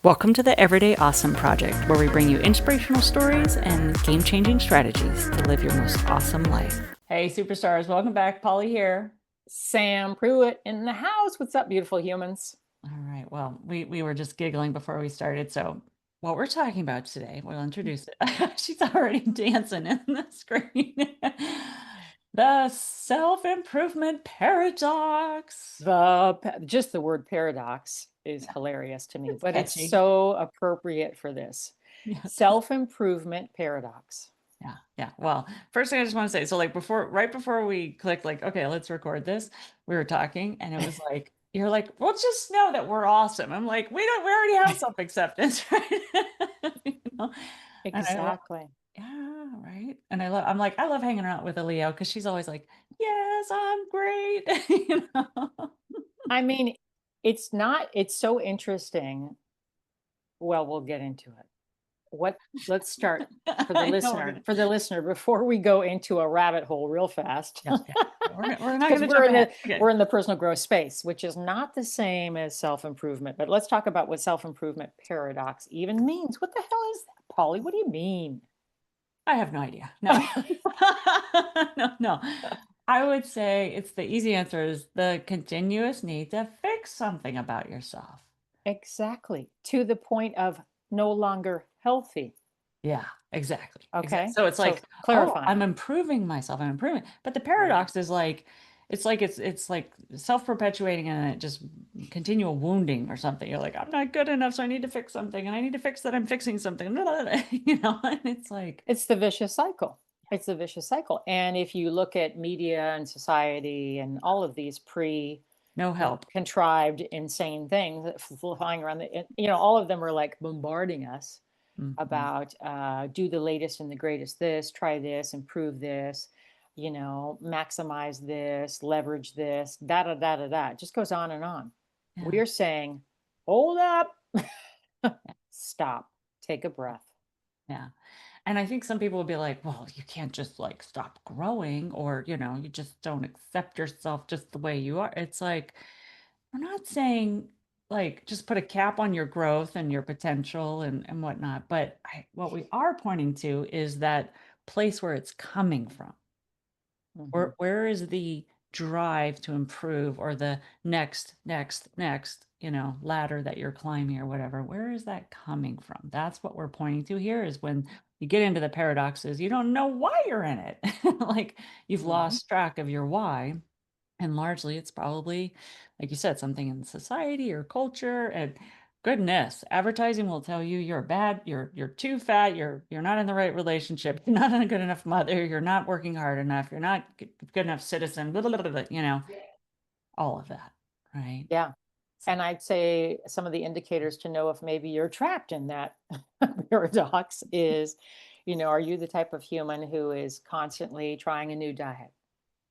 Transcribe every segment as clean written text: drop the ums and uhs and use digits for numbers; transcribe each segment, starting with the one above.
Welcome to the Everyday Awesome Project, where we bring you inspirational stories and game-changing strategies to live your most awesome life. Hey, superstars, welcome back. Polly here. Sam Pruitt in the house. What's up, beautiful humans? All right, well, we were just giggling before we started, so what we're talking about today, we'll introduce it. She's already dancing in the screen. The self-improvement paradox. Just the word paradox is hilarious to me, It's but it's catchy. so appropriate for this. Yes. Self-improvement paradox. Yeah, yeah. Well, first thing I just want to say, so like right before we clicked, like, okay, let's record this, we were talking, and it was like, you're like, well, just know that we're awesome. I'm like, we already have self-acceptance, right? You know? And I love, Exactly. yeah, right. And I'm like, I love hanging out with a Leo because she's always like, yes, I'm great. You know? I mean, it's so interesting. Well, we'll get into it. What let's start I know we're gonna, for the listener before we go into a rabbit hole real fast. yeah, yeah. We're not Because gonna jump ahead. Okay. we're in the personal growth space, which is not the same as self-improvement. But let's talk about what self-improvement paradox even means. What the hell is that, Polly? What do you mean? I have no idea. No. No, no. I would say it's the easy answer is the continuous need to fix something about yourself. Exactly. To the point of no longer healthy. Yeah, exactly. Exactly. Okay. So it's So like, oh, clarifying. I'm improving myself. I'm improving. But the Yeah. paradox is like, it's like self-perpetuating and it just continual wounding or something. You're like, I'm not good enough, so I need to fix something, and I need to fix that I'm fixing something. You know, and it's like, It's the vicious cycle. It's the vicious cycle. And if you look at media and society and all of these no help. contrived, insane things that flying around all of them are like bombarding us Mhm. about do the latest and the greatest this, try this, improve this, maximize this, leverage this, da da da da da. It just goes on and on. Yeah. We're saying, hold up, stop, take a breath. Yeah. And I think some people will be like, well, you can't just like stop growing or, you just don't accept yourself just the way you are. It's like, we're not saying like just put a cap on your growth and your potential and whatnot. But what we are pointing to is that place where it's coming from. Mhm. Where is the drive to improve or the next, ladder that you're climbing or whatever? Where is that coming from? That's what we're pointing to here is when you get into the paradoxes, you don't know why you're in it. Like you've Mhm. lost track of your why. And largely it's probably, like you said, something in society or culture. And goodness, advertising will tell you you're bad, you're too fat, you're not in the right relationship, you're not a good enough mother, you're not working hard enough, you're not good enough citizen, blah, blah, blah, blah, all of that, right? Yeah. So And I'd say some of the indicators to know if maybe you're trapped in that paradox is, are you the type of human who is constantly trying a new diet,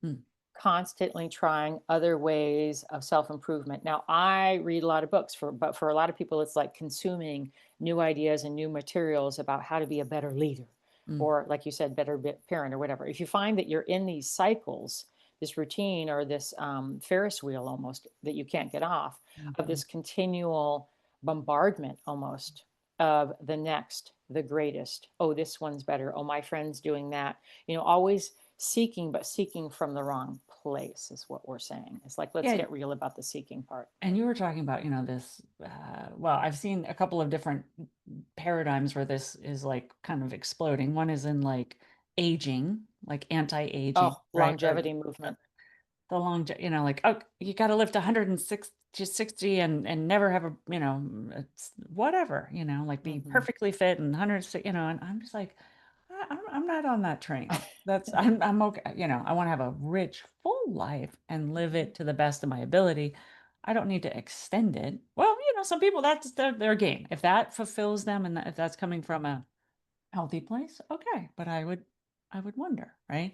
mm, constantly trying other ways of self-improvement? Now, I read a lot of books but for a lot of people, it's like consuming new ideas and new materials about how to be a better leader, mm, or like you said, better parent or whatever. If you find that you're in these cycles, this routine or this Ferris wheel almost that you can't get off, of mhm. this continual bombardment almost of the next, the greatest. Oh, this one's better. Oh, my friend's doing that. Always seeking, but seeking from the wrong place is what we're saying. It's like, let's Yeah. get real about the seeking part. And you were talking about, this, well, I've seen a couple of different paradigms where this is like kind of exploding. One is in like aging, like anti-aging, Oh, right? Or longevity movement. the long, like, oh, you got to live to 106 to 60 and never have a, it's whatever, like be Hmm. perfectly fit and 106, and I'm just like, I'm not on that train. I'm okay. I want to have a rich, full life and live it to the best of my ability. I don't need to extend it. Well, some people that's their game. If that fulfills them and if that's coming from a healthy place, okay. But I would wonder, right?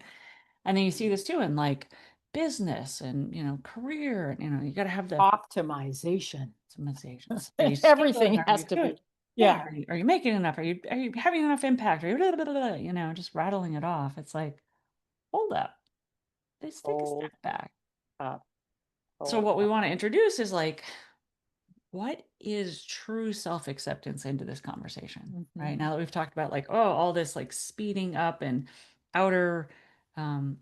And then you see this too in like business and career, and you got to have the Optimization. optimizations. Are you scaling? Everything Are has you to good? be. Yeah. Yeah. Are you making enough? Are you having enough impact? Are you blah, blah, blah, blah, just rattling it off? It's like, hold up. Let's take a step Hold back. up. So Hold what we up. want to introduce is like what is true self-acceptance into this conversation, right? Mhm. Now that we've talked about like, oh, all this like speeding up and outer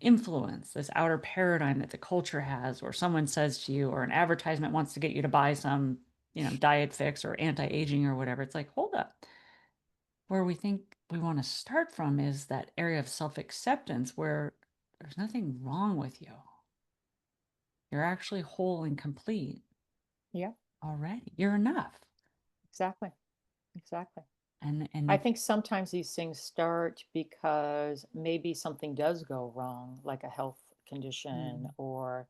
influence, this outer paradigm that the culture has, or someone says to you, or an advertisement wants to get you to buy some, diet fix or anti-aging or whatever. It's like, hold up. Where we think we want to start from is that area of self-acceptance where there's nothing wrong with you. You're actually whole and complete Yeah, already. You're enough. exactly. Exactly. And I if think sometimes these things start because maybe something does go wrong, like a health condition mm, or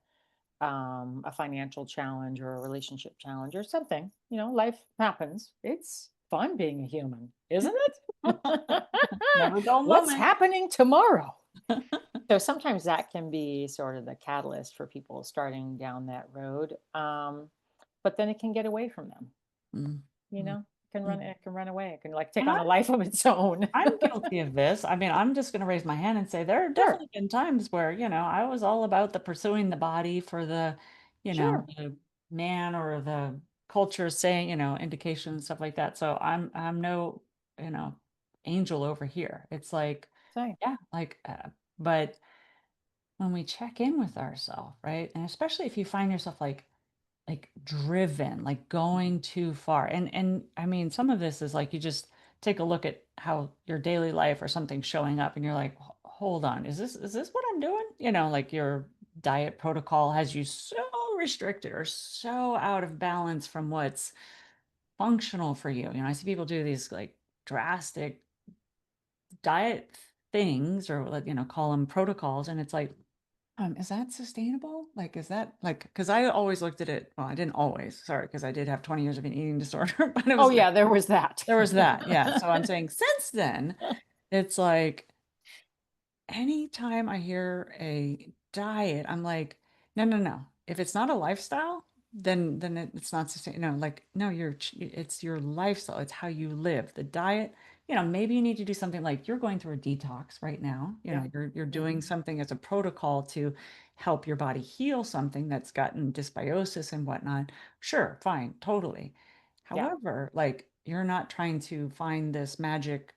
a financial challenge or a relationship challenge or something. Life happens. It's fun being a human, isn't it? never dull What's moment. happening tomorrow? So sometimes that can be sort of the catalyst for people starting down that road. But then it can get away from them. Mm, mm, mm. It can run away. It can like take And on a life of its own. I'm guilty of this. I mean, I'm just going to raise my hand and say there have Sure, definitely been times where, I was all about the pursuing the body for sure. the man or the culture saying, indication and stuff like that. So I'm no, you know, angel over here. It's like, Same. yeah, like, but when we check in with ourselves, right? And especially if you find yourself like driven, like Mhm. going too far. And I mean, some of this is like you just take a look at how your daily life or something's showing up and you're like, Hold on, is this what I'm doing?" Like your diet protocol has you so restricted or so out of balance from what's functional for you. I see people do these like drastic diet things or like, call them protocols and it's like is that sustainable? Like, is that like, because I always looked at it, well, I didn't always, sorry, because I did have 20 years of an eating disorder, but it Oh was like, yeah, there was that. there was that. Yeah. So I'm saying since then, it's like, anytime I hear a diet, I'm like, no, no, no. If it's not a lifestyle, then it's not sustainable. No, like, no, it's your lifestyle. It's how you live. The diet, maybe you need to do something like you're going through a detox right now. Yeah. You're doing Mhm. something as a protocol to help your body heal something that's gotten dysbiosis and whatnot. Sure, fine, totally. Yeah. However, like you're not trying to find this magic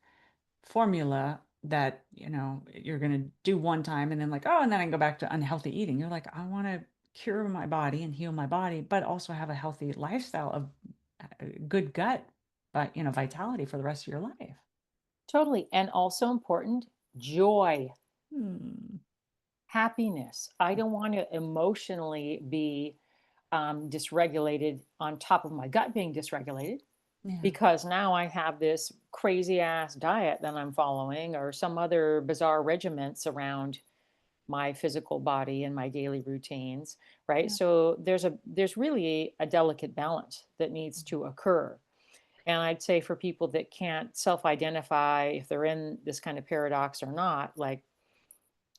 formula that you're going to do one time and then like and then I can go back to unhealthy eating. You're like, I want to cure my body and heal my body but also have a healthy lifestyle of good gut but vitality for the rest of your life. Totally. And also important, joy, Hmm. happiness. I don't want to emotionally be dysregulated on top of my gut being dysregulated Yeah. because now I have this crazy ass diet that I'm following or some other bizarre regiments around my physical body and my daily routines, right? Yeah. So there's really a delicate balance that needs to occur. And I'd say for people that can't self-identify if they're in this kind of paradox or not, like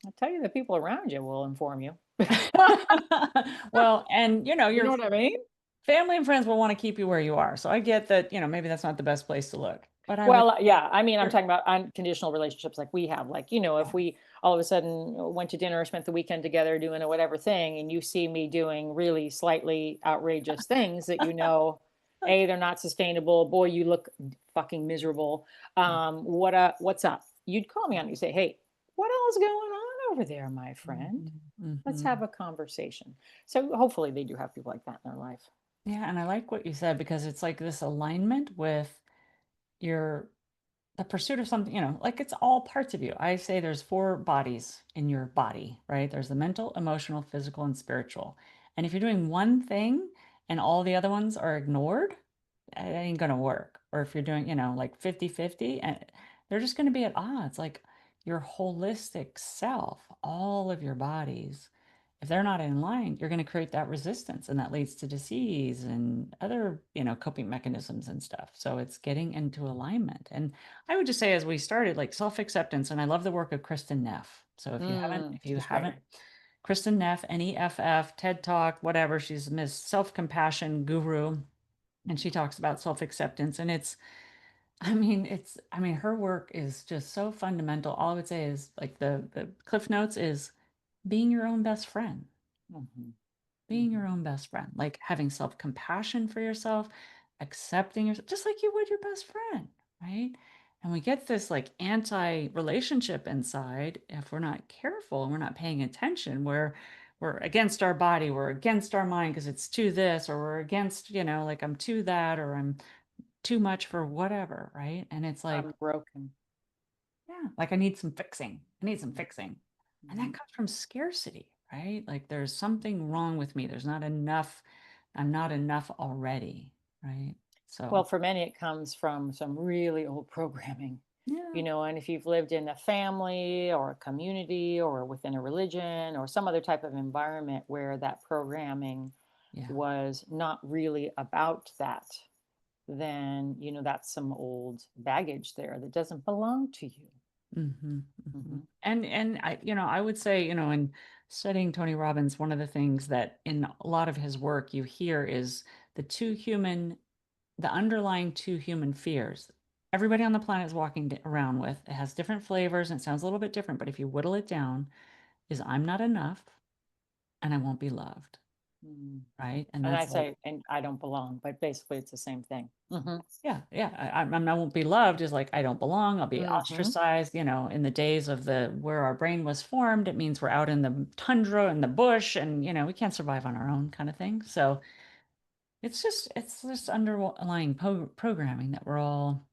I'll tell you the people around you will inform you. Well, and You know your what I mean? family and friends will want to keep you where you are, so I get that maybe that's not the best place to look but I would Well, yeah, I mean, I'm sure. talking about unconditional relationships like we have. Like, if we all of a sudden went to dinner or spent the weekend together doing a whatever thing, and you see me doing really slightly outrageous things that A, they're not sustainable. Boy, you look fucking miserable. What's up? You'd call me on it. You say, hey, what all's going on over there, my friend? Mhm, Let's mhm. have a conversation. So hopefully they do have people like that in their life. Yeah, and I like what you said because it's like this alignment with your the pursuit of something, like it's all parts of you. I say there's four bodies in your body, right? There's the mental, emotional, physical, and spiritual. And if you're doing one thing and all the other ones are ignored, it ain't gonna work. Or if you're doing, like 50-50, and they're just gonna be at odds. Like your holistic self, all of your bodies, if they're not in line, you're gonna create that resistance, and that leads to disease and other, coping mechanisms and stuff. So it's getting into alignment. And I would just say, as we started, like self-acceptance, and I love the work of Kristen Neff. So if you She's great. haven't, Kristen Neff, NEFF, TED Talk, whatever, she's Miss Self-Compassion Guru and she talks about self-acceptance and I mean her work is just so fundamental. All I would say is like the cliff notes is being your own best friend. Mhm. being Mhm. your own best friend, like having self-compassion for yourself, accepting yourself just like you would your best friend, right? And we get this like anti-relationship inside if we're not careful and we're not paying attention, where we're against our body, we're against our mind because it's too this, or we're against, like I'm too that, or I'm too much for whatever, right? And it's like, I'm broken. yeah, like I need some fixing. I need some fixing. And that Mhm. comes from scarcity, right? Like there's something wrong with me. There's not enough. I'm not enough already, right? Well, So, for many, it comes from some really old programming, yeah, and if you've lived in a family or a community or within a religion or some other type of environment where that programming yeah. was not really about that, then, that's some old baggage there that doesn't belong to you. Mhm, mhm. Mhm. And I would say, in studying Tony Robbins, one of the things that in a lot of his work you hear is the two human the underlying two human fears everybody on the planet is walking around with. It has different flavors and it sounds a little bit different, but if you whittle it down, is I'm not enough and I won't be loved, Mm. right? And And I that's like, say, and I don't belong, but basically it's the same thing. Mhm. yeah, yeah, I won't be loved is like I don't belong. I'll be Mhm. ostracized. In the days of the where our brain was formed, it means we're out in the tundra and the bush, and we can't survive on our own, kind of thing. So it's just underlying programming that we're all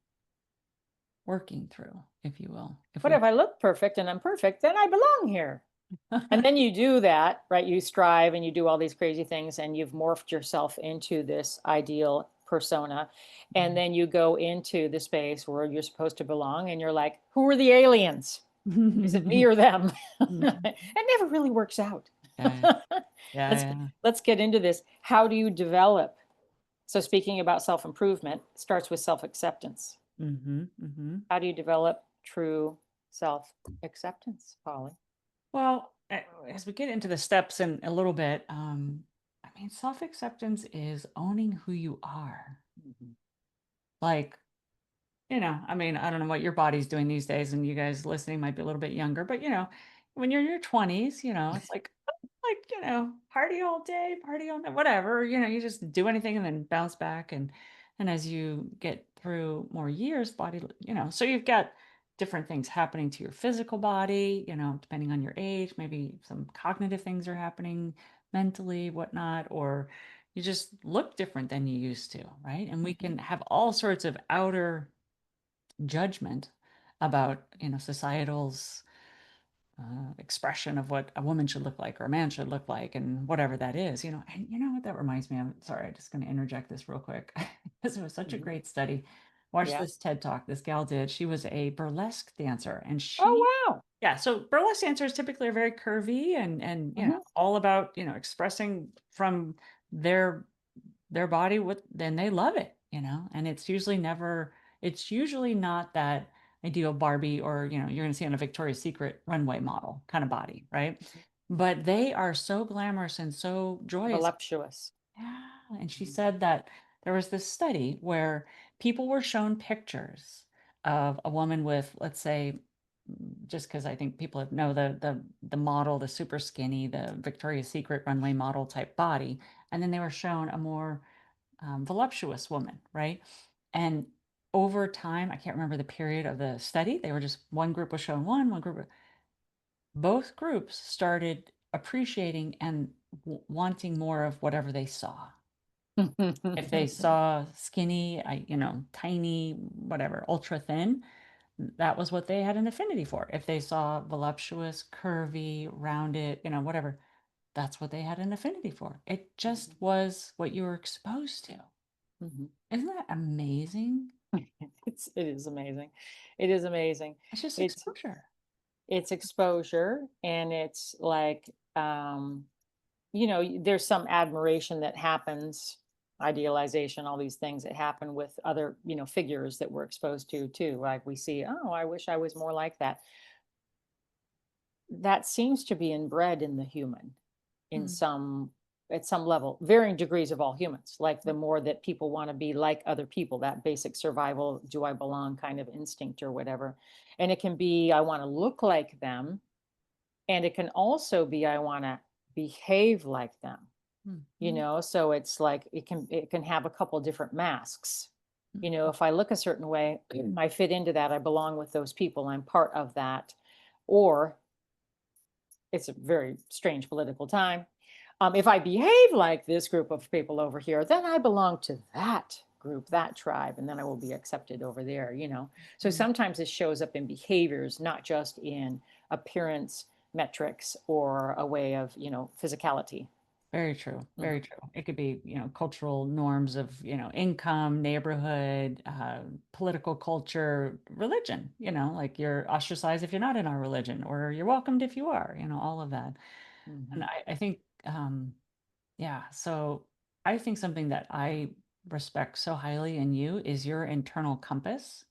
working through, if you will. If But we if I look perfect and I'm perfect, then I belong here. And then you do that, right? You strive and you do all these crazy things and you've morphed yourself into this ideal persona. And then you go into the space where you're supposed to belong and you're like, who are the aliens? Is it me or them? Mhm. It never really works out. Yeah, yeah, let's yeah. let's get into this. How do you develop? So speaking about self-improvement, starts with self-acceptance. Mhm, mhm. How do you develop true self-acceptance, Polly? Well, as we get into the steps in a little bit, I mean, self-acceptance is owning who you are. Mhm. Like, I mean, I don't know what your body's doing these days, and you guys listening might be a little bit younger, but when you're in your 20s, it's like, party all day, party all night, whatever, you just do anything and then bounce back. And as you get through more years, so you've got different things happening to your physical body, depending on your age, maybe some cognitive things are happening mentally, whatnot, or you just look different than you used to, right? And we Mhm. can have all sorts of outer judgment about societal's expression of what a woman should look like or a man should look like and whatever that is, and you know what that reminds me of. Sorry, I'm just going to interject this real quick because it was such a Mhm. great study. Watch Yeah. this TED talk this gal did. She was a burlesque dancer, and she Oh, wow. yeah, so burlesque dancers typically are very curvy and Mhm. all about expressing from their their body with then they love it, and it's usually not that ideal Barbie or, you're gonna see on a Victoria's Secret runway model kind of body, right? Mhm. But they are so glamorous and so joyous. Voluptuous. Yeah, and she Mhm. said that there was this study where people were shown pictures of a woman with, let's say, just because I think people know the model, the super skinny, the Victoria's Secret runway model type body, and then they were shown a more voluptuous woman, right? And over time, I can't remember the period of the study. They were just one group was shown one group. Both groups started appreciating and wanting more of whatever they saw. If they saw skinny, tiny, whatever, ultra thin, that was what they had an affinity for. If they saw voluptuous, curvy, rounded, whatever, that's what they had an affinity for. It just Mhm. was what you were exposed to. Mhm. Isn't that amazing? It is amazing. It is amazing. It's just It's exposure. it's exposure and it's like there's some admiration that happens, idealization, all these things that happen with other, figures that we're exposed to too. Like we see, oh, I wish I was more like that. That seems to be inbred in the human in Mm, some at some level, varying degrees of all humans. Like the more that people want to be like other people, that basic survival, do I belong kind of instinct or whatever. And it can be, I want to look like them. And it can also be, I want to behave like them. Mhm. So it's like it can have a couple different masks. Mhm. If I look a certain way, I fit into that, I belong with those people, I'm part of that. Or it's a very strange political time. If I behave like this group of people over here, then I belong to that group, that tribe, and then I will be accepted over there. So Mhm. sometimes it shows up in behaviors, not just in appearance metrics or a way of, physicality. Very true. Mhm. Very true. It could be, cultural norms of, income, neighborhood, political culture, religion, like you're ostracized if you're not in our religion, or you're welcomed if you are, all of that. And Mhm. I think, yeah, so I think something that I respect so highly in you is your internal compass.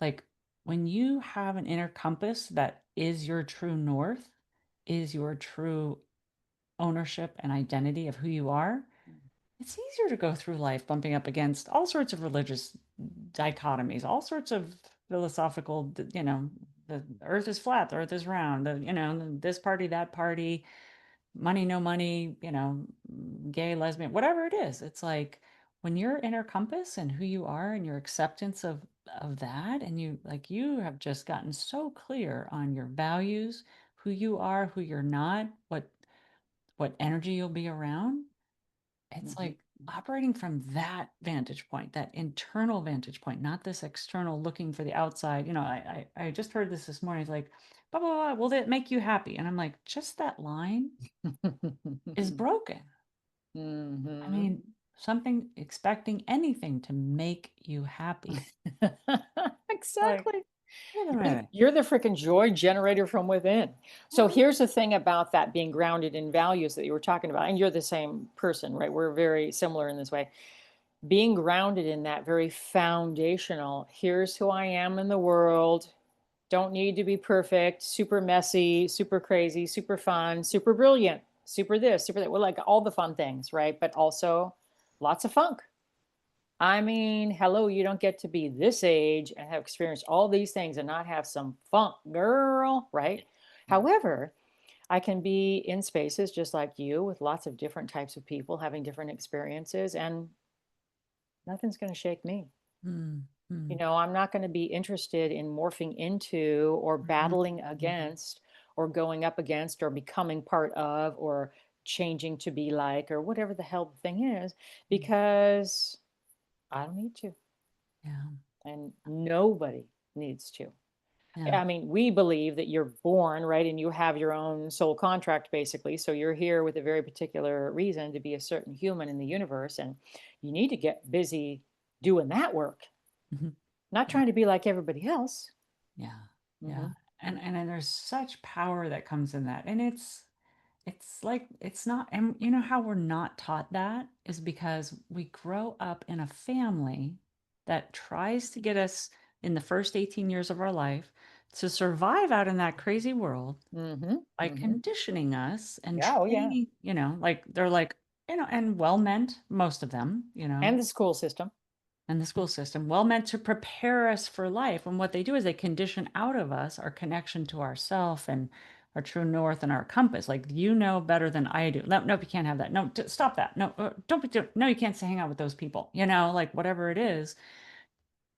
Like when you have an inner compass that is your true north, is your true ownership and identity of who you are, it's easier to go through life bumping up against all sorts of religious dichotomies, all sorts of philosophical, the earth is flat, the earth is round, this party, that party, money, no money, gay, lesbian, whatever it is. It's like when your inner compass and who you are and your acceptance of that, and you have just gotten so clear on your values, who you are, who you're not, what energy you'll be around. It's Mhm. like operating from that vantage point, that internal vantage point, not this external looking for the outside. I just heard this morning. It's like, blah, blah, blah, will that make you happy? And I'm like, just that line is broken. I Mhm. mean, something expecting anything to make you happy. Like, Exactly. wait a You're the, minute. you're the freaking joy generator from within. So What? here's the thing about that being grounded in values that you were talking about, and you're the same person, right? We're very similar in this way. Being grounded in that very foundational, here's who I am in the world. Don't need to be perfect, super messy, super crazy, super fun, super brilliant, super this, super that. Well, like all the fun things, right? But also lots of funk. I mean, hello, you don't get to be this age and have experienced all these things and not have some funk, girl, right? However, I can be in spaces just like you with lots of different types of people having different experiences, and nothing's going to shake me. Hmm. Hmm. I'm not going to be interested in morphing into or Mhm. battling Mhm. against or going up against or becoming part of or changing to be like or whatever the hell the thing is, because I don't need to. Yeah. And nobody needs to. Yeah. I mean, we believe that you're born, right? And you have your own soul contract, basically. So you're here with a very particular reason to be a certain human in the universe. And you need to get busy doing that work, Mhm. not Yeah. trying to be like everybody else. Yeah. Yeah. Hmm. And then there's such power that comes in that. And it's like it's not, and you know how we're not taught that is because we grow up in a family that tries to get us in the first 18 years of our life to survive out in that crazy world Hmm. by Hmm. conditioning us and Yeah. Oh, yeah. training, like they're like, and well meant, most of them, And the school system. and the school system, well meant to prepare us for life. And what they do is they condition out of us our connection to ourself and our true north and our compass. Like, better than I do. No, nope, you can't have that. No, stop that. No, don't be doing. No, you can't hang out with those people. Like whatever it is,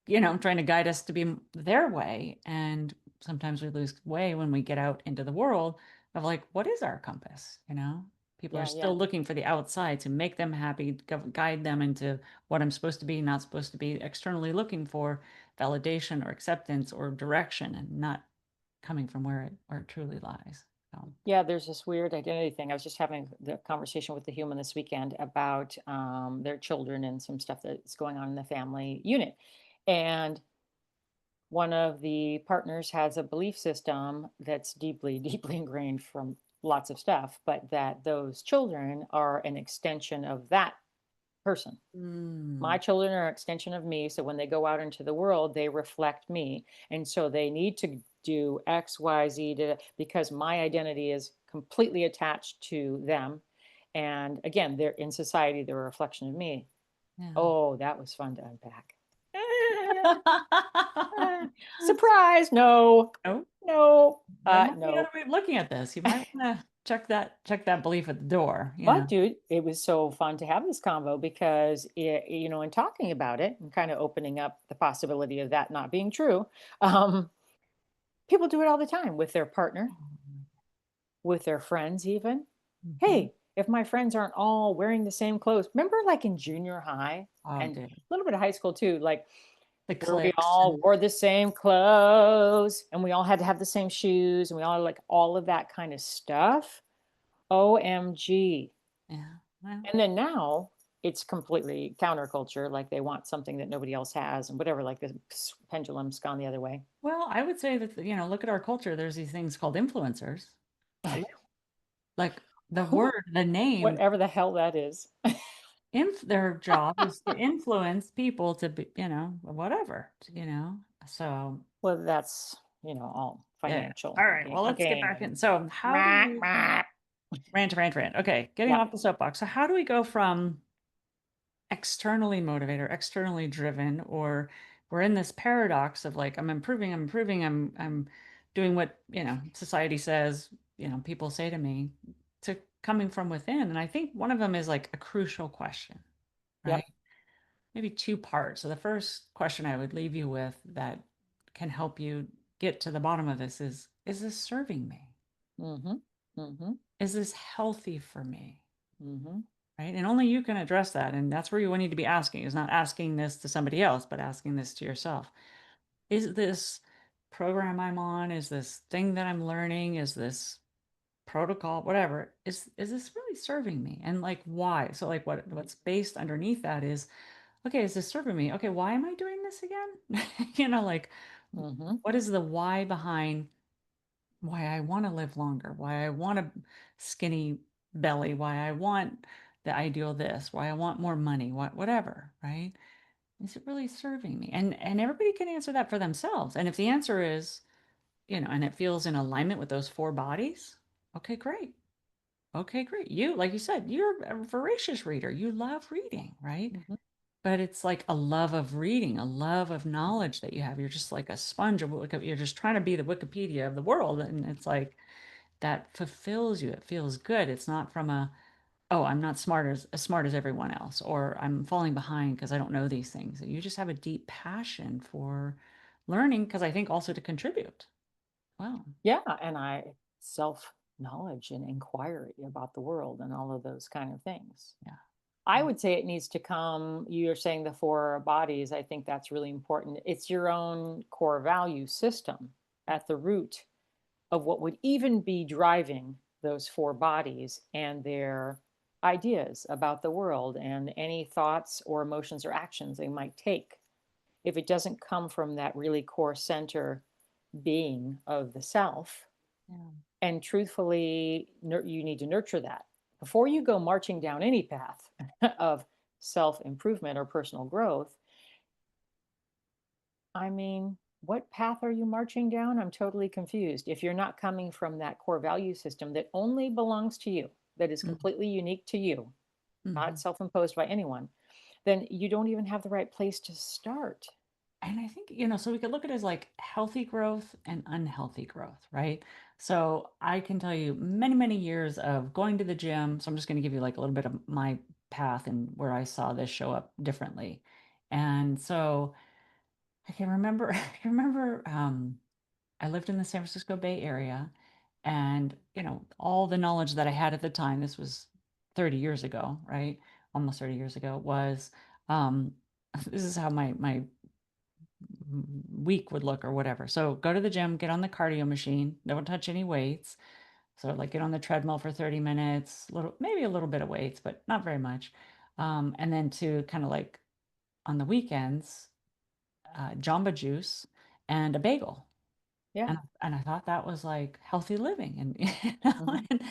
trying to guide us to be their way. And sometimes we lose way when we get out into the world of like, what is our compass? People are Yeah. Yeah. still looking for the outside to make them happy, guide them into what I'm supposed to be, not supposed to be, externally looking for validation or acceptance or direction, and not coming from where it truly lies. So, Yeah, there's this weird identity thing. I was just having the conversation with the human this weekend about their children and some stuff that's going on in the family unit. And one of the partners has a belief system that's deeply, deeply ingrained from lots of stuff, but that those children are an extension of that person. My mm, children are an extension of me. So when they go out into the world, they reflect me. And so they need to do X, Y, Z because my identity is completely attached to them. And again, they're in society, they're a reflection of me. yeah. Oh, that was fun to unpack. Surprise. No, No, no, there might be no. another way of looking at this. You might want to. check that belief at the door, you But know? dude, it was so fun to have this convo because in talking about it and kind of opening up the possibility of that not being true, um, people do it all the time with their partner, with their friends, even. Mhm. Hey, if my friends aren't all wearing the same clothes, remember like in junior high Oh, and dude. a little bit of high school too, like The where we clicks all and wore the same clothes and we all had to have the same shoes and we all like all of that kind of stuff. OMG. yeah, well And then now it's completely counterculture. Like they want something that nobody else has and whatever, like the pendulum's gone the other way. well, I would say that, look at our culture, there's these things called influencers. Like, the Who, word, the name, whatever the hell that is. their job is to influence people to be, whatever, So, Well, that's, all yeah. financial All right, well, let's get back gain. in. So, how do Meh, we meh. rant. Okay, getting Yep, off the soapbox. So, how do we go from externally motivated or externally driven, or we're in this paradox of like, I'm doing what, society says, people say to me, to coming from within. And I think one of them is like a crucial question, right? yep. Maybe two parts. So the first question I would leave you with that can help you get to the bottom of this is this serving me? Mm-hmm. Mm-hmm. Is this healthy for me? Mm-hmm. Right? And only you can address that. And that's where you need to be asking, is not asking this to somebody else, but asking this to yourself. Is this program I'm on, is this thing that I'm learning, is this protocol, whatever, is this really serving me? And like why? So like what's based underneath that is, okay, is this serving me? Okay, why am I doing this again? Like Mm-hmm. what is the why behind why I want to live longer, why I want a skinny belly, why I want the ideal this, why I want more money, whatever, right? Is it really serving me? And everybody can answer that for themselves. And if the answer is, and it feels in alignment with those four bodies, okay, great. Okay, great. You, like you said, you're a voracious reader. You love reading, right? Mm-hmm. But it's like a love of reading, a love of knowledge that you have. You're just like a sponge of you're just trying to be the Wikipedia of the world. And it's like that fulfills you. It feels good. It's not from oh, I'm not as smart as everyone else, or I'm falling behind because I don't know these things. You just have a deep passion for learning because I think also to contribute. Wow. Yeah, and I self knowledge and inquiry about the world and all of those kind of things. Yeah. I would say it needs to come, you're saying the four bodies. I think that's really important. It's your own core value system at the root of what would even be driving those four bodies and their ideas about the world and any thoughts or emotions or actions they might take. If it doesn't come from that really core center being of the self, Yeah. and truthfully, you need to nurture that before you go marching down any path of self improvement or personal growth. I mean, what path are you marching down? I'm totally confused. If you're not coming from that core value system that only belongs to you, that is completely unique to you, not Mm-hmm. self imposed by anyone, then you don't even have the right place to start. And I think, so we could look at it as like healthy growth and unhealthy growth, right? So I can tell you many, many years of going to the gym. So I'm just going to give you like a little bit of my path and where I saw this show up differently. And so I can remember, I can remember, I lived in the San Francisco Bay Area, and all the knowledge that I had at the time, this was 30 years ago, right? Almost 30 years ago, was um, this is how my week would look or whatever. So go to the gym, get on the cardio machine, don't touch any weights. So like get on the treadmill for 30 minutes, little maybe a little bit of weights, but not very much. And then to kind of like on the weekends, Jamba Juice and a bagel. Yeah. And I thought that was like healthy living and Mhm. and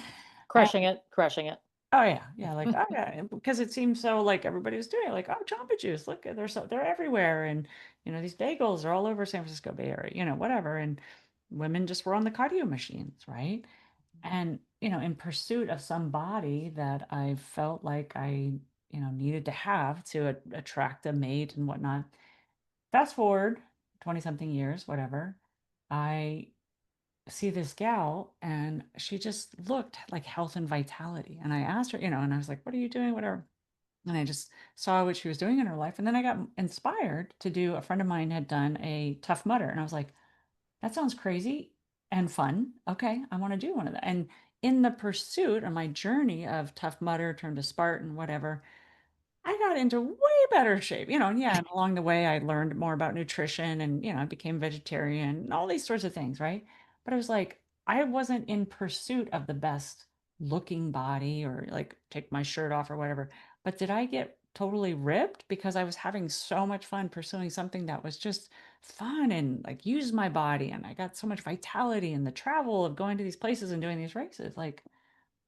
Crushing it, crushing it. oh yeah, like oh yeah, because it seems so like everybody was doing it, like oh Jamba Juice, look, they're everywhere, and these bagels are all over San Francisco Bay Area, whatever, and women just were on the cardio machines, right? And in pursuit of some body that I felt like I needed to have to attract a mate and whatnot. Fast forward 20 something years, whatever, I see this gal and she just looked like health and vitality. And I asked her, and I was like, what are you doing? Whatever. And I just saw what she was doing in her life. And then I got inspired to do, a friend of mine had done a Tough Mudder. And I was like, that sounds crazy and fun. Okay, I want to do one of that. And in the pursuit of my journey of Tough Mudder turned to Spartan, whatever, I got into way better shape, and yeah, and along the way I learned more about nutrition and, I became vegetarian and all these sorts of things, right? But I was like, I wasn't in pursuit of the best looking body or like take my shirt off or whatever. But did I get totally ripped because I was having so much fun pursuing something that was just fun and like use my body and I got so much vitality in the travel of going to these places and doing these races. Like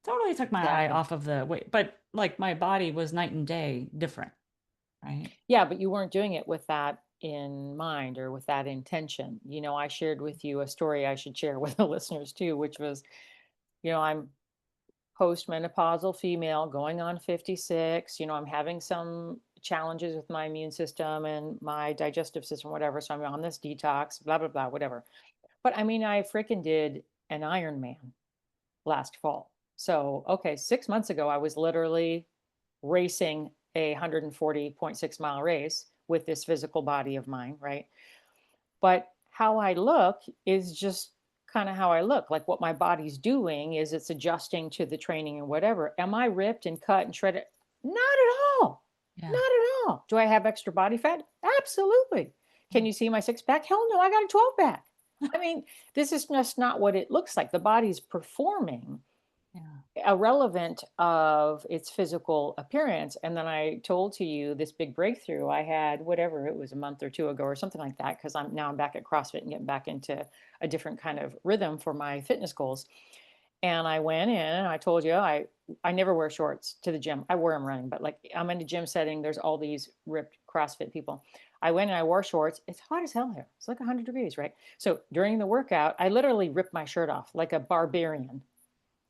totally took my eye Exactly. off of the weight, but, like, my body was night and day different, right? Yeah, but you weren't doing it with that in mind or with that intention. I shared with you a story I should share with the listeners too, which was, I'm postmenopausal female going on 56. I'm having some challenges with my immune system and my digestive system, whatever. So I'm on this detox, blah, blah, blah, whatever. But I mean, I freaking did an Ironman last fall. So, okay, 6 months ago, I was literally racing a 140.6-mile race with this physical body of mine, right? But how I look is just kind of how I look. Like what my body's doing is it's adjusting to the training and whatever. Am I ripped and cut and shredded? Not at all. Yeah, Not at all. Do I have extra body fat? Absolutely. yeah, Can you see my six pack? Hell no, I got a 12 pack. I mean, this is just not what it looks like. The body's performing yeah. irrelevant of its physical appearance. And then I told to you this big breakthrough I had, whatever it was, a month or two ago or something like that, because I'm back at CrossFit and getting back into a different kind of rhythm for my fitness goals. And I went in and I told you I never wear shorts to the gym. I wear them running, but like I'm in a gym setting, there's all these ripped CrossFit people. I went and I wore shorts. It's hot as hell here. It's like 100 degrees, right? So during the workout, I literally ripped my shirt off like a barbarian,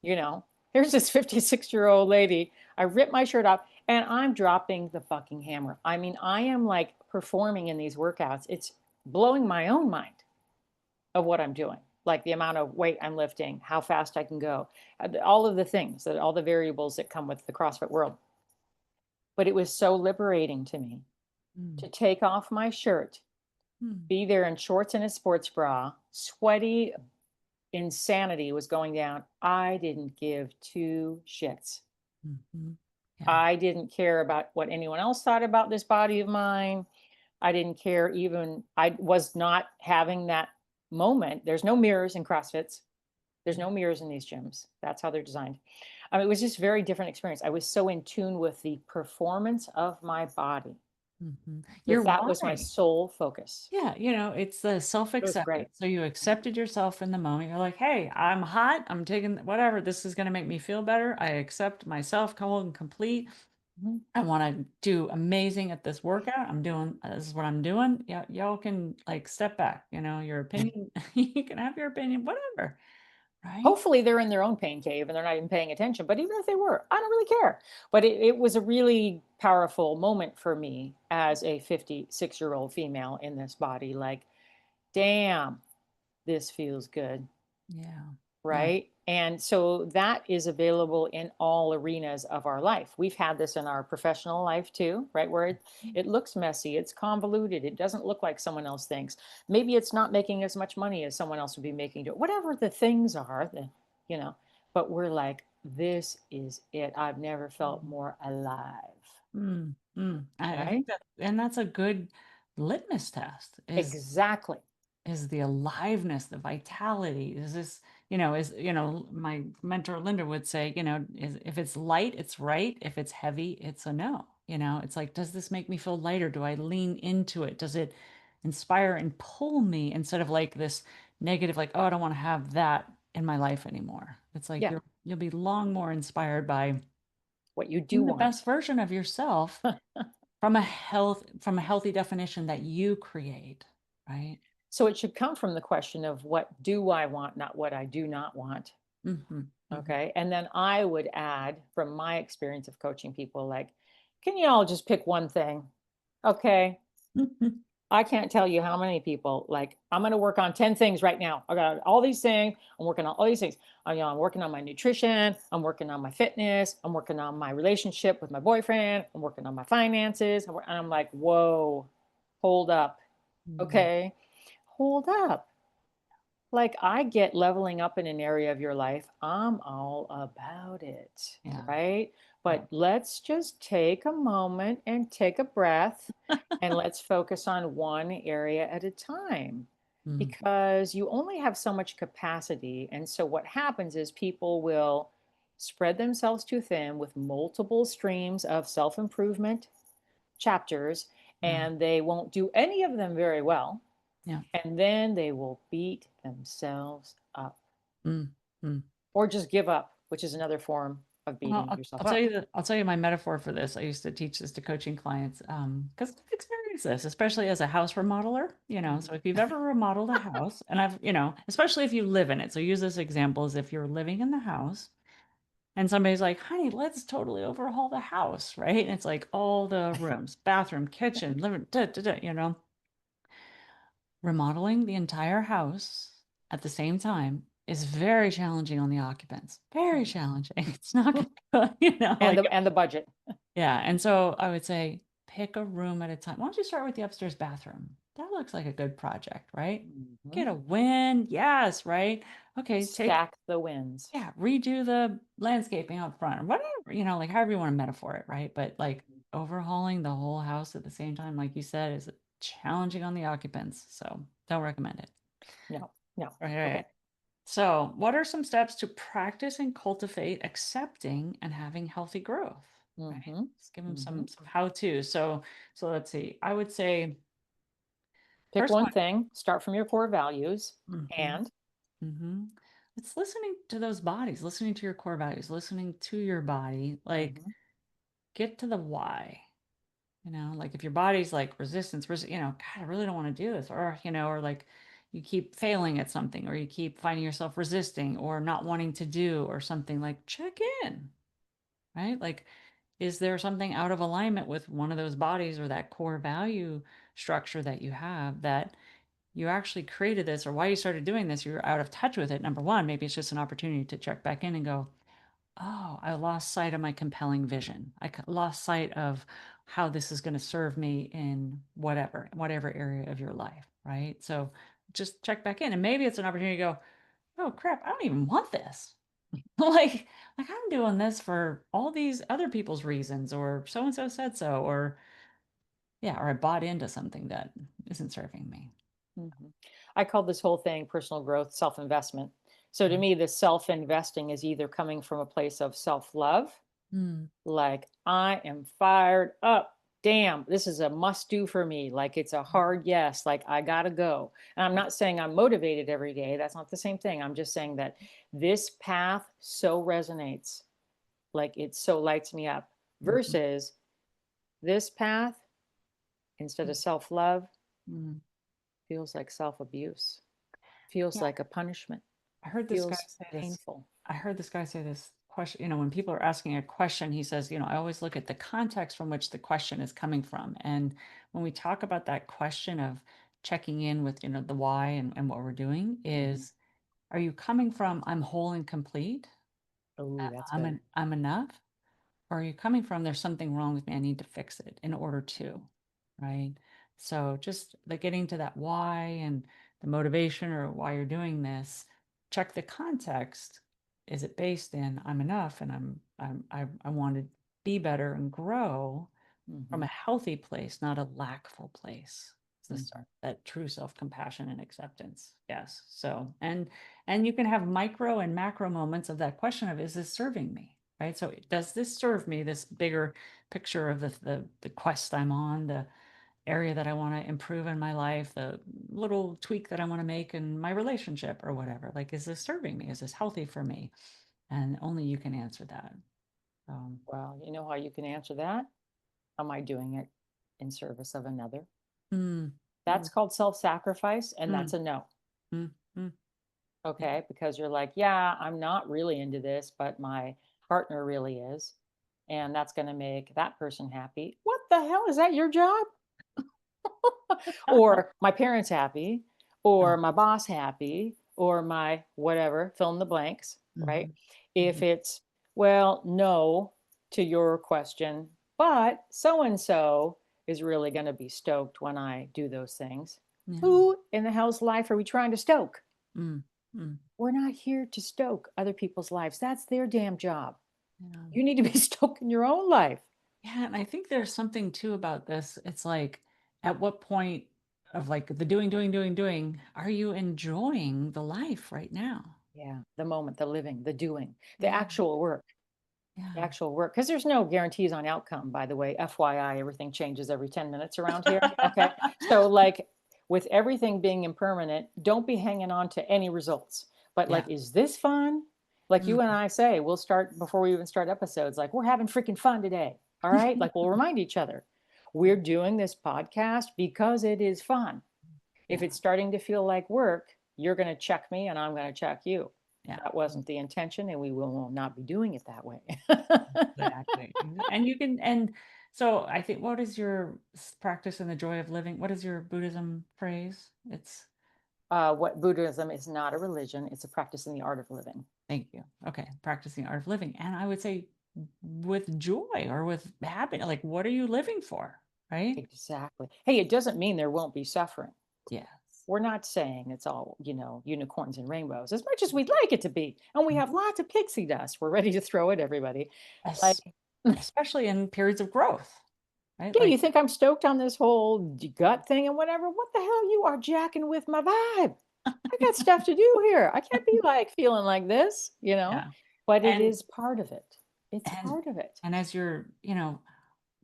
you know, here's this 56-year-old lady. I rip my shirt off and I'm dropping the fucking hammer. I mean, I am like performing in these workouts. It's blowing my own mind of what I'm doing, like the amount of weight I'm lifting, how fast I can go, all of the things that all the variables that come with the CrossFit world. But it was so liberating to me Mm, to take off my shirt, mm, be there in shorts and a sports bra, sweaty insanity was going down. I didn't give two shits. mhm. Yeah. I didn't care about what anyone else thought about this body of mine. I didn't care even, I was not having that moment. There's no mirrors in CrossFits. There's no mirrors in these gyms. That's how they're designed. I mean, it was just very different experience. I was so in tune with the performance of my body Mhm. You're that that was my why. sole focus. Yeah, it's the It was great. self-acceptance. So you accepted yourself in the moment. You're like, "Hey, I'm hot. I'm taking whatever. This is gonna make me feel better. I accept myself whole and complete. Mhm. I wanna do amazing at this workout. This is what I'm doing. Yeah, y'all can like step back, your opinion. You can have your opinion, whatever, right? Hopefully they're in their own pain cave and they're not even paying attention. But even if they were, I don't really care. But it was a really powerful moment for me as a 56-year-old female in this body. Like, damn, this feels good. Yeah. Yeah. Right. And so that is available in all arenas of our life. We've had this in our professional life too, right? Where it looks messy, it's convoluted, it doesn't look like someone else thinks. Maybe it's not making as much money as someone else would be making, whatever the things are, you know, but we're like, this is it. I've never felt Mm. more alive. I Right. think and that's a good litmus test Exactly. is the aliveness, the vitality. Is this, my mentor Linda would say, if it's light, it's right. If it's heavy, it's a no. It's like, does this make me feel lighter? Do I lean into it? Does it inspire and pull me instead of like this negative, like, oh, I don't want to have that in my life anymore. It's like Yeah. you'll be long more inspired by What you do being the want. best version of yourself from a healthy definition that you create, right? So it should come from the question of what do I want, not what I do not want. Mhm, mhm. Okay. And then I would add from my experience of coaching people, like, can you all just pick one thing? Okay. I can't tell you how many people like, I'm going to work on 10 things right now. I got all these things. I'm working on all these things. I'm working on my nutrition. I'm working on my fitness. I'm working on my relationship with my boyfriend. I'm working on my finances. And I'm like, whoa, hold up. Mm, Okay. Hold up. Like, I get leveling up in an area of your life. I'm all about it. yeah, Right. yeah. But let's just take a moment and take a breath and let's focus on one area at a time Mm, because you only have so much capacity. And so, what happens is people will spread themselves too thin with multiple streams of self improvement chapters, yeah, and they won't do any of them very well. yeah. And then they will beat themselves up Mm, mm. or just give up, which is another form of Well, beating yourself I'll tell up. you I'll tell you my metaphor for this. I used to teach this to coaching clients because I've experienced this, especially as a house remodeler. So Mhm. if you've ever remodeled a house, and especially if you live in it. So use this example as if you're living in the house and somebody's like, honey, let's totally overhaul the house, right? And it's like all the rooms, bathroom, kitchen, living, da, da, da. Remodeling the entire house at the same time is very challenging on the occupants. Very challenging. It's not Mhm. going to, And like, the budget. yeah. And so I would say pick a room at a time. Why don't you start with the upstairs bathroom? That looks like a good project, right? Get Mhm. a win. Yes, right. Okay, Stack the wins. yeah, redo the landscaping out front or whatever, like however you want to metaphor it, right? But like overhauling the whole house at the same time, like you said, is challenging on the occupants. So don't recommend it. No, no. Right, right, Okay. right. So, what are some steps to practice and cultivate accepting and having healthy growth? Right. Hmm. Let's give them Hmm. some how to. So let's see. I would say Pick first one one. thing, start from your core values, Mm-hmm, and mm-hmm. It's listening to those bodies, listening to your core values, listening to your body. Like mhm, get to the why. Like if your body's like resistance, God, I really don't want to do this, or like you keep failing at something, or you keep finding yourself resisting or not wanting to do, or something like check in, right? Like, is there something out of alignment with one of those bodies or that core value structure that you have that you actually created this, or why you started doing this? You're out of touch with it. Number one, maybe it's just an opportunity to check back in and go, oh, I lost sight of my compelling vision. Lost sight of how this is going to serve me in whatever area of your life, right? So just check back in, and maybe it's an opportunity to go, oh crap, I don't even want this. like I'm doing this for all these other people's reasons, or so and so said so, or yeah, or I bought into something that isn't serving me. mhm. I call this whole thing personal growth, self investment. So to me, the self investing is either coming from a place of self love, Mm, like, I am fired up. Damn, this is a must do for me. Like, it's a hard yes. Like, I got to go. And I'm not saying I'm motivated every day. That's not the same thing. I'm just saying that this path so resonates. Like, it so lights me up mhm, versus this path, instead mm, of self love, mm. feels like self abuse, feels Yeah, like a punishment, I heard this guy feels say this. painful. I heard this guy say this question, when people are asking a question, he says, I always look at the context from which the question is coming from. And when we talk about that question of checking in with, the why and what we're doing Hmm. is, are you coming from I'm whole and complete? Oh, that's good. I'm enough? Or are you coming from there's something wrong with me, I need to fix it in order to, right? So just like getting to that why and the motivation or why you're doing this, check the context. Is it based in I'm enough and I want to be better and grow from Hmm. a healthy place, not a lackful place? So Hmm. start that true self-compassion and acceptance. Yes. So and you can have micro and macro moments of that question of is this serving me? Right. So does this serve me, this bigger picture of the quest I'm on, the area that I want to improve in my life, the little tweak that I want to make in my relationship or whatever? Like, is this serving me? Is this healthy for me? And only you can answer that. Um, Well, you know how you can answer that? Am I doing it in service of another? mm, That's mm, called self sacrifice, and that's mm, a no. mm, mm. Yeah. Okay. Because you're like, yeah, I'm not really into this, but my partner really is. And that's going to make that person happy. What the hell? Is that your job? or my parents happy, Uh, or my boss happy, or my whatever, fill in the blanks, right? mhm, If mhm. it's, well, no to your question, but so and so is really going to be stoked when I do those things. Yeah. Who in the hell's life are we trying to stoke? Mm, mm, We're not here to stoke other people's lives. That's their damn job. yeah. You need to be stoking your own life. Yeah, and I think there's something too about this. It's like, at what point of like the doing, doing, doing, doing, are you enjoying the life right now? Yeah. The moment, the living, the doing, the Yeah, actual work. The yeah. actual work, because there's no guarantees on outcome, by the way. FYI, everything changes every 10 minutes around here. Okay. So, like, with everything being impermanent, don't be hanging on to any results. But, Yeah. like, is this fun? Like Mm, you and I say, we'll start before we even start episodes, like, we're having freaking fun today. All right. Like, we'll remind each other we're doing this podcast because it is fun. If yeah, it's starting to feel like work, you're going to check me and I'm going to check you. yeah, That wasn't the intention, and we will not be doing it that way. exactly. And you can, and so I think, what is your practice in the joy of living? What is your Buddhism phrase? It's, What Buddhism is not a religion, it's a practice in the art of living. thank you. Okay. Practicing art of living. And I would say with joy or with happiness, like, what are you living for? Right? Exactly. Hey, it doesn't mean there won't be suffering. Yes. We're not saying it's all, unicorns and rainbows as much as we'd like it to be. And we have lots of pixie dust. We're ready to throw at everybody. Like, Es- Especially in periods of growth, right? yeah, Like, you think I'm stoked on this whole gut thing and whatever? What the hell? You are jacking with my vibe. I got stuff to do here. I can't be like feeling like this. yeah. But it And is part of it. It's and part of it. and as you're,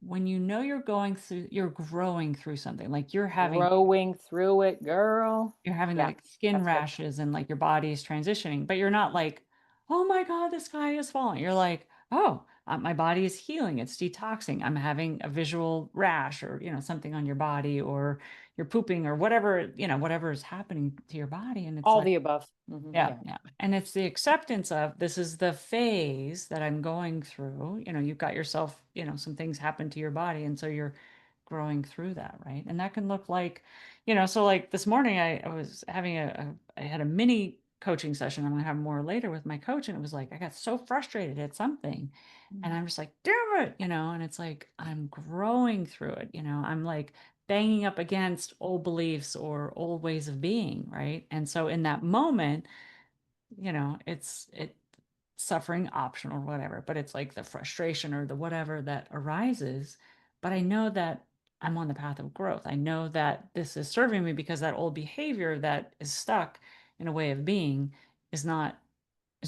when you know you're going through, you're growing through something, like Growing through it, girl. you're having Yeah, like skin that's good. rashes and like your body is transitioning, but you're not like, oh my God, the sky is falling. You're like, oh, my body is healing. It's detoxing. I'm having a visual rash or, something on your body, or you're pooping or whatever, whatever is happening to your body. And it's All like, the above. yeah, Yeah. yeah. And it's the acceptance of, this is the phase that I'm going through. You've got yourself, some things happen to your body. And so you're growing through that, right? And that can look like, so like this morning I was having I had a mini coaching session. I'm gonna have more later with my coach. And it was like I got so frustrated at something. And Mm. I'm just like, damn it, and it's like I'm growing through it, I'm like banging up against old beliefs or old ways of being, right? And so in that moment, it suffering optional or whatever, but it's like the frustration or the whatever that arises. But I know that I'm on the path of growth. I know that this is serving me, because that old behavior that is stuck in a way of being is not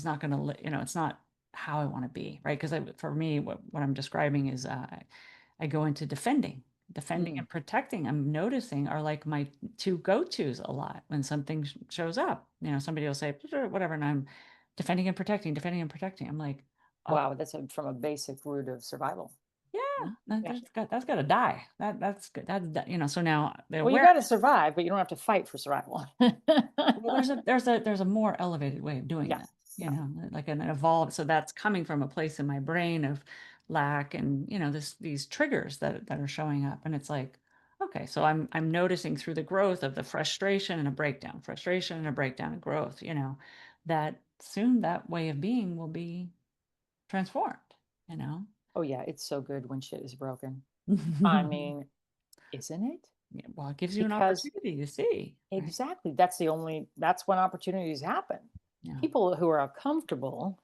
going to, it's not how I want to be, right? Because for me, what I'm describing is, I go into defending Mm. and protecting. I'm noticing are like my two go-tos a lot when something shows up. Somebody will say whatever, and I'm defending and protecting, defending and protecting. I'm like, oh Wow, that's from a basic root of survival. yeah, Mm. Yeah. that's got to die. That's good. So now the Well, you got to awareness. survive, but you don't have to fight for survival. Well, there's a more elevated way of doing Yeah. that, Yeah. like an evolved. So that's coming from a place in my brain of lack, and these triggers that are showing up, and it's like, okay, so I'm noticing through the growth of the frustration and a breakdown and growth, that soon that way of being will be transformed, you know. Oh, yeah. It's so good when shit is broken. I mean, isn't it? Yeah, well, it gives you an Because opportunity to see, right? exactly, that's when opportunities happen. Yeah. People who are comfortable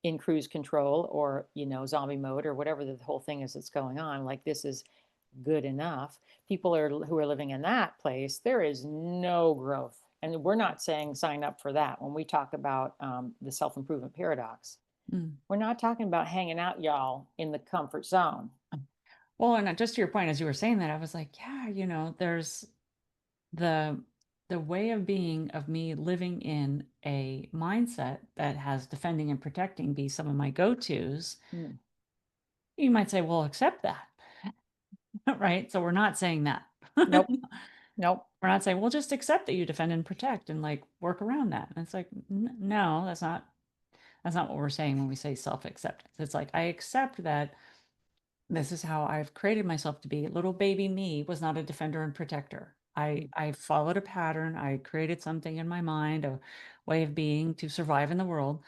in cruise control or, zombie mode or whatever the whole thing is that's going on, like this is good enough. People who are living in that place, there is no growth. And we're not saying sign up for that. When we talk about the self improvement paradox, Mm. we're not talking about hanging out, y'all, in the comfort zone. Well, and just to your point, as you were saying that, I was like, yeah, there's the way of being of me living in a mindset that has defending and protecting be some of my go-tos. Mm. You might say, well, accept that, right? So we're not saying that. Nope. Nope. We're not saying, well, just accept that you defend and protect and like work around that. And it's like, no, that's not what we're saying when we say self-acceptance. It's like I accept that This is how I've created myself to be. Little baby me was not a defender and protector. Mm. I followed a pattern. I created something in my mind, a way of being to survive in the world.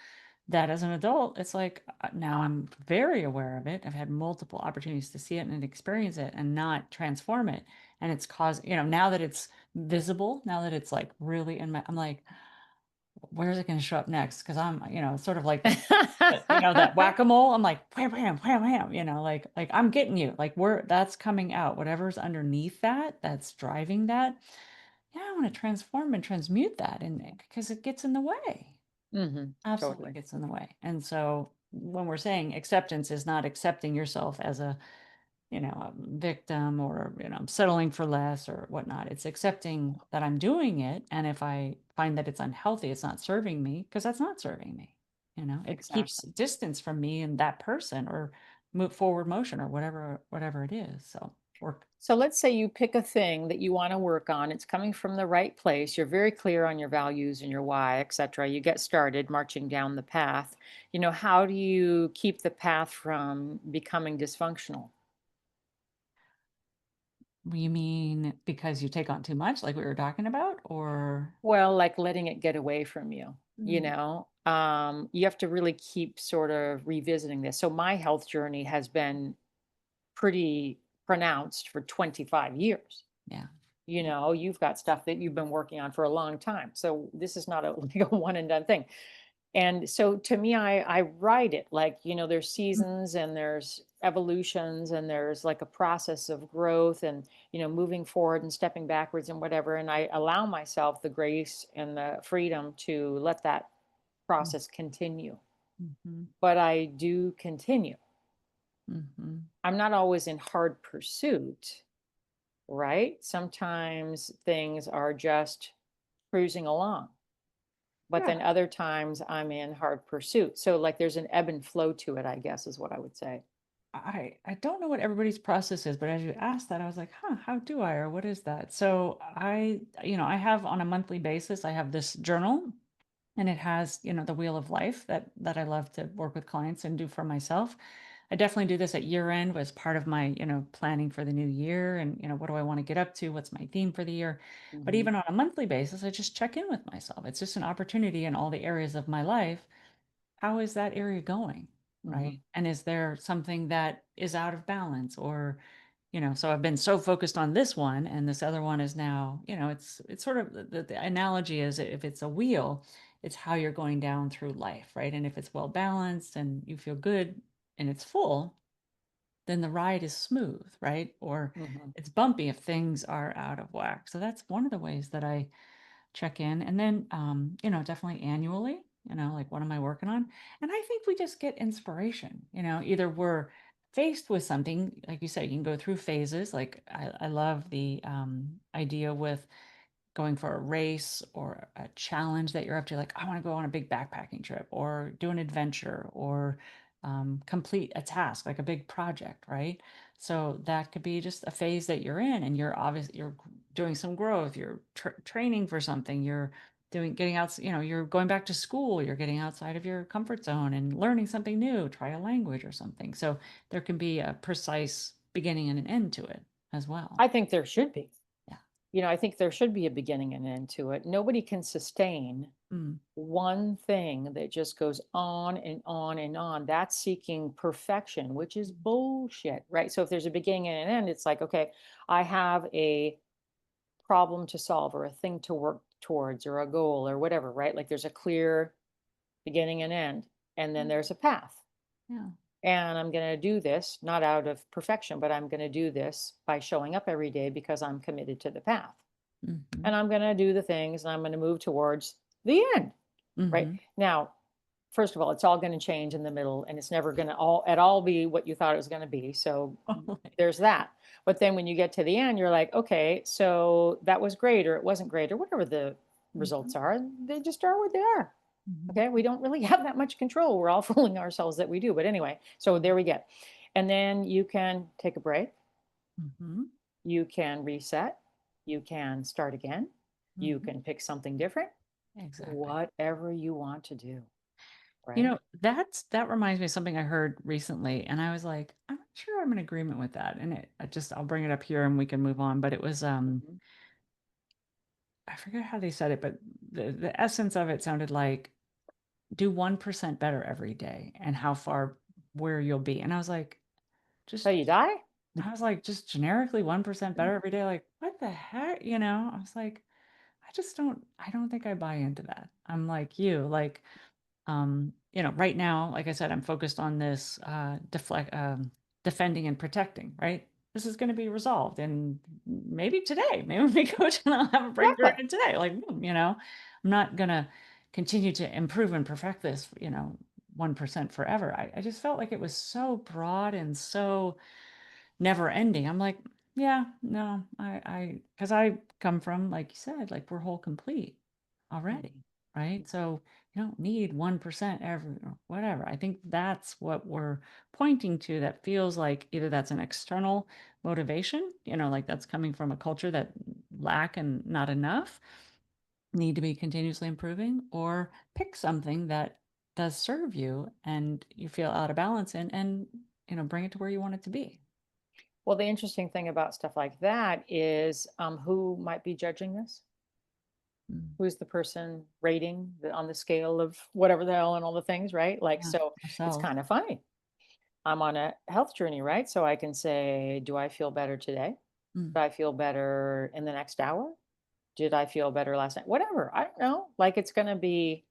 That as an adult, it's like now I'm very aware of it. I've had multiple opportunities to see it and experience it and not transform it. And it's caused, now that it's visible, now that it's like really in my, I'm like, where's it going to show up next? Because it's sort of like that whack-a-mole. I'm like, wham, wham, wham, wham, like I'm getting you. Like that's coming out. Whatever's underneath that, that's driving that. Yeah, I want to transform and transmute that, and because it gets in the way. Mhm. Absolutely Totally. gets in the way. And so when we're saying acceptance is not accepting yourself as a victim or, settling for less or whatnot. It's accepting that I'm doing it. And if I find that it's unhealthy, it's not serving me because that's not serving me. It keeps Exactly. distance from me and that person or move forward motion or whatever it is. So work. So let's say you pick a thing that you want to work on. It's coming from the right place. You're very clear on your values and your why, etc. You get started marching down the path. How do you keep the path from becoming dysfunctional? You mean because you take on too much, like we were talking about, or Well, like letting it get away from you, mm, you have to really keep sort of revisiting this. So my health journey has been pretty pronounced for 25 years. yeah. You've got stuff that you've been working on for a long time. So this is not a, like a one and done thing. And so to me, I write it like, there's Mm, seasons and there's evolutions and there's like a process of growth and, moving forward and stepping backwards and whatever. And I allow myself the grace and the freedom to let that mm, process continue. mhm, But I do continue. mhm. I'm not always in hard pursuit, right? Sometimes things are just cruising along. But Yeah. then other times I'm in hard pursuit. So like there's an ebb and flow to it, I guess is what I would say. I don't know what everybody's process is, but as you asked that, I was like, huh, how do I, or what is that? So I have on a monthly basis, I have this journal and it has, the wheel of life that I love to work with clients and do for myself. I definitely do this at year end as part of my, planning for the new year and, what do I want to get up to? What's my theme for the year? But Mhm, even on a monthly basis, I just check in with myself. It's just an opportunity in all the areas of my life. How is that area going? Right. mhm, And is there something that is out of balance or, so I've been so focused on this one and this other one is now, it's sort of the analogy is if it's a wheel, it's how you're going down through life. Right. And if it's well balanced and you feel good and it's full, then the ride is smooth. Right. Or mhm. it's bumpy if things are out of whack. So that's one of the ways that I check in. And then, definitely annually, like what am I working on? And I think we just get inspiration, either we're faced with something, like you said, you can go through phases. Like I love the idea with going for a race or a challenge that you're up to, like, I want to go on a big backpacking trip or do an adventure or complete a task, like a big project, right? So that could be just a phase that you're in, and you're doing some growth, you're training for something, you're getting out, you're going back to school, you're getting outside of your comfort zone and learning something new, try a language or something. So there can be a precise beginning and an end to it as well. I think there should be. Yeah. I think there should be a beginning and end to it. Nobody can sustain Mm, one thing that just goes on and on and on. That's seeking perfection, which is bullshit, right? So if there's a beginning and an end, it's like, okay, I have a problem to solve or a thing to work towards or a goal or whatever, right? Like there's a clear beginning and end, and then mm, there's a path. yeah. And I'm going to do this not out of perfection, but I'm going to do this by showing up every day because I'm committed to the path. Mhm. And I'm going to do the things and I'm going to move towards the end, right? Mhm. Now, first of all, it's all going to change in the middle and it's never going to all at all be what you thought it was going to be. So there's that. But then when you get to the end, you're like, okay, so that was great or it wasn't great or whatever the Mhm. results are. They just are what they are. Mhm. Okay, we don't really have that much control. We're all fooling ourselves that we do. But anyway, so there we get. And then you can take a break, Mhm. you can reset, you can start again, you Mhm. can pick something different, Exactly. whatever you want to do, You right? know, that reminds me of something I heard recently, and I was like, I'm not sure I'm in agreement with that. And I'll bring it up here and we can move on. But it was, Mhm. I forget how they said it, but the essence of it sounded like do 1% better every day and how far where you'll be. And So just, you die? I was like, just generically 1% better every day. Like, what the heck? I was like, I don't think I buy into that. I'm like you, like, right now, like I said, I'm focused on this defending and protecting, right? This is going to be resolved. And maybe today, maybe we coach and I'll have a breakthrough Exactly. in it today. Like, boom, I'm not going to continue to improve and perfect this, 1% forever. I just felt like it was so broad and so never ending. I'm like, yeah, no, because I come from, like you said, like we're whole complete already, Mhm. right? So you don't need 1% every or whatever. I think that's what we're pointing to that feels like either that's an external motivation, like that's coming from a culture that lack and not enough, need to be continuously improving, or pick something that does serve you and you feel out of balance in and bring it to where you want it to be. Well, the interesting thing about stuff like that is who might be judging this? Mm. Who's the person rating on the scale of whatever the hell and all the things, right? Like, Yeah, so it's ourselves. kind of funny. I'm on a health journey, right? So I can say, do I feel better today? Mm, Do I feel better in the next hour? Did I feel better last night? Whatever. I don't know. Like, it's going to be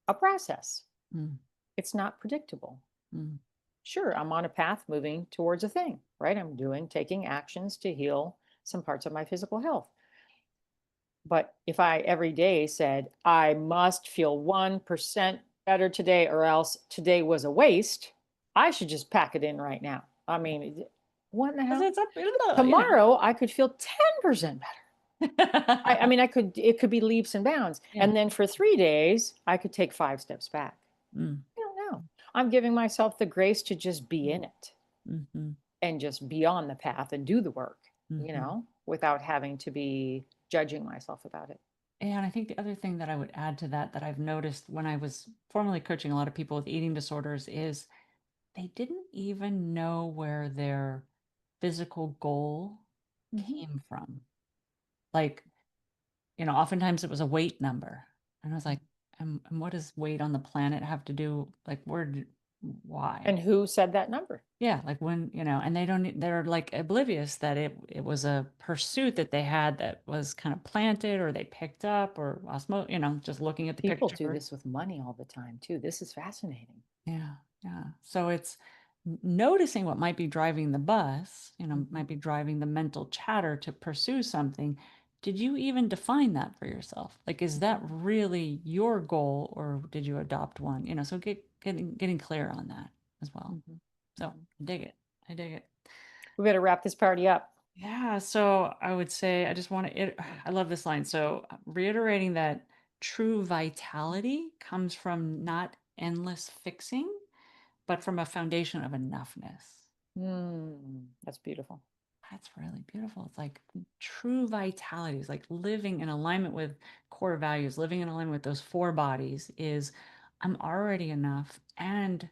a process. mm, It's not predictable. mm. Sure, I'm on a path moving towards a thing, right? taking actions to heal some parts of my physical health. But if I every day said, I must feel 1% better today or else today was a waste, I should just pack it in right now. I mean, what in the 'Cause hell? it's up, Tomorrow I could feel 10% better. I mean, it could be leaps and bounds. Yeah. And then for 3 days, I could take 5 steps back. Mm, I don't know. I'm giving myself the grace to just be mm, in it mhm, and just be on the path and do the work, mhm. without having to be judging myself about it. And I think the other thing that I would add to that, that I've noticed when I was formerly coaching a lot of people with eating disorders is they didn't even know where their physical goal Mhm. came from. Like, oftentimes it was a weight number. And I was like, and what does weight on the planet have to do? Like, why? And who said that number? Yeah, like when, and they're like oblivious that it was a pursuit that they had that was kind of planted or they picked up or just looking at the People do picture. this with money all the time too. This is fascinating. Yeah, yeah. So it's noticing what might be driving the bus, Mhm. might be driving the mental chatter to pursue something. Did you even define that for yourself? Like, is that Mhm. really your goal or did you adopt one? So getting clear on that as well. Mhm. So Mhm. I dig it. I dig it. We better wrap this party up. Yeah, so I would say I just want to I love this line. So reiterating that true vitality comes from not endless fixing, but from a foundation of enoughness. That's beautiful. That's really beautiful. It's like true vitality is like living in alignment with core values, living in alignment with those four bodies is I'm already enough and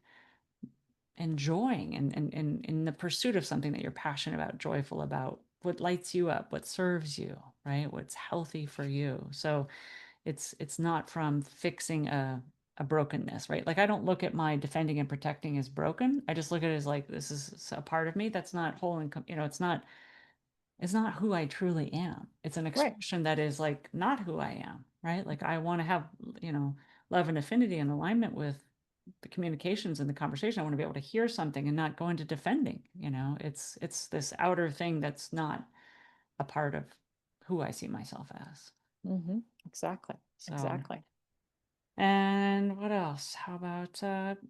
enjoying and in the pursuit of something that you're passionate about, joyful about, what lights you up, what serves you, right? What's healthy for you. So it's not from fixing a brokenness, right? Like I don't look at my defending and protecting as broken. I just look at it as like this is a part of me that's not whole and it's not who I truly am. It's an Right. expression that is like not who I am, right? Like I want to have, you know, love and affinity and alignment with the communications and the conversation. I want to be able to hear something and not go into defending, It's this outer thing that's not a part of who I see myself as. Exactly. So, Exactly. and what else? How about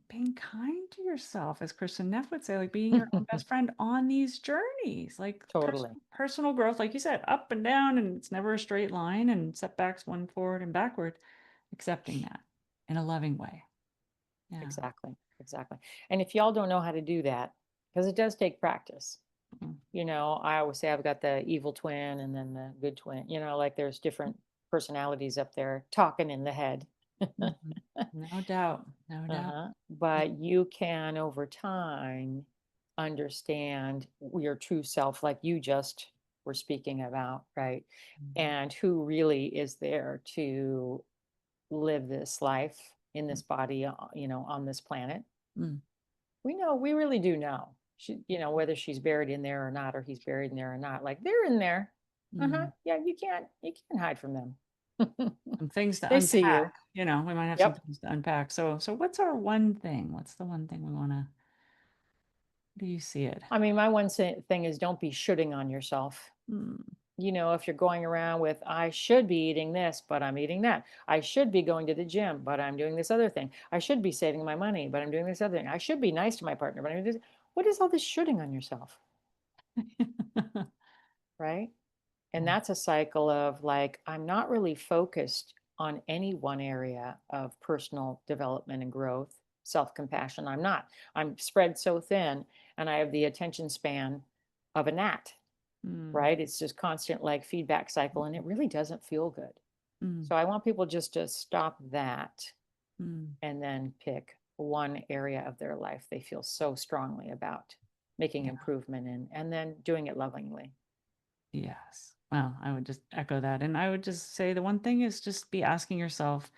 being kind to yourself, as Kristen Neff would say, like being your own best friend on these journeys, like Totally. personal growth, like you said, up and down, and it's never a straight line, and setbacks one forward and backward, accepting that in a loving way. Yeah. Exactly. Exactly. And if y'all don't know how to do that, because it does take practice. Mm, I always say I've got the evil twin and then the good twin, like there's different personalities up there talking in the head. mhm. No doubt. No doubt. Uh-huh. But you can over time understand your true self, like you just were speaking about, right? Mhm. And who really is there to live this life in Mm, this body, on this planet. mm, We know, we really do know. Whether she's buried in there or not, or he's buried in there or not, like they're in there. Uh-huh. mm. Yeah, you can't hide from them. Some things to They see unpack, you. we might have some Yep. things to unpack. So what's our one thing? What's the one thing we wanna do you see it? I mean, my one thing is don't be shooting on yourself. Mm, If you're going around with, I should be eating this, but I'm eating that. I should be going to the gym, but I'm doing this other thing. I should be saving my money, but I'm doing this other thing. I should be nice to my partner, but I'm doing this. What is all this shooting on yourself? Right. And Yeah. that's a cycle of like, I'm not really focused on any one area of personal development and growth, self compassion. I'm not. I'm spread so thin and I have the attention span of a gnat, Mm, right? It's just constant like feedback cycle and it really doesn't feel good. mm, So I want people just to stop that mm. and then pick one area of their life they feel so strongly about making Yeah. improvement in and then doing it lovingly. Yes. Well, I would just echo that, and I would just say the one thing is just be asking yourself,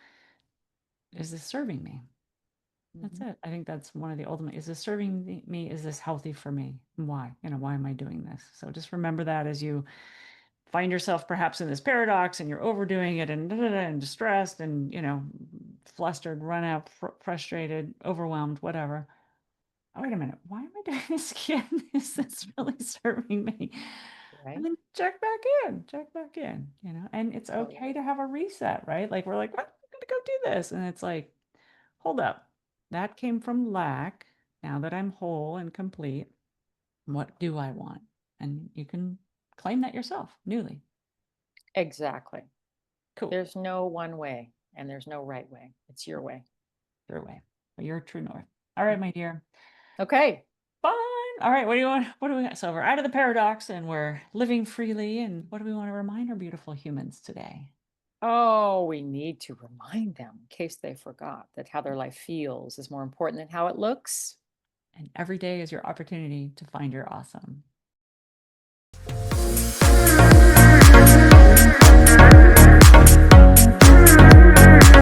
"Is this serving me?" That's Mhm. it. I think that's one of the ultimate, is this serving me? Is this healthy for me? And why? Why am I doing this? So just remember that as you find yourself perhaps in this paradox and you're overdoing it and da, da, da, and distressed and, flustered, run out, frustrated, overwhelmed, whatever. Oh, wait a minute. Why am I doing this again? Is this really serving me? And Right? then check back in, and it's okay Totally. to have a reset, right? Like we're like, "What? I'm gonna go do this." And it's like, hold up. That came from lack. Now that I'm whole and complete, what do I want? And you can claim that yourself newly. Exactly. Cool. There's no one way and there's no right way. It's your way. Your way. But you're true north. All right, my Mhm. dear. Okay. Fine. All right. What do you want? What do we got? So we're out of the paradox and we're living freely. And what do we want to remind our beautiful humans today? Oh, we need to remind them in case they forgot that how their life feels is more important than how it looks. And every day is your opportunity to find your awesome.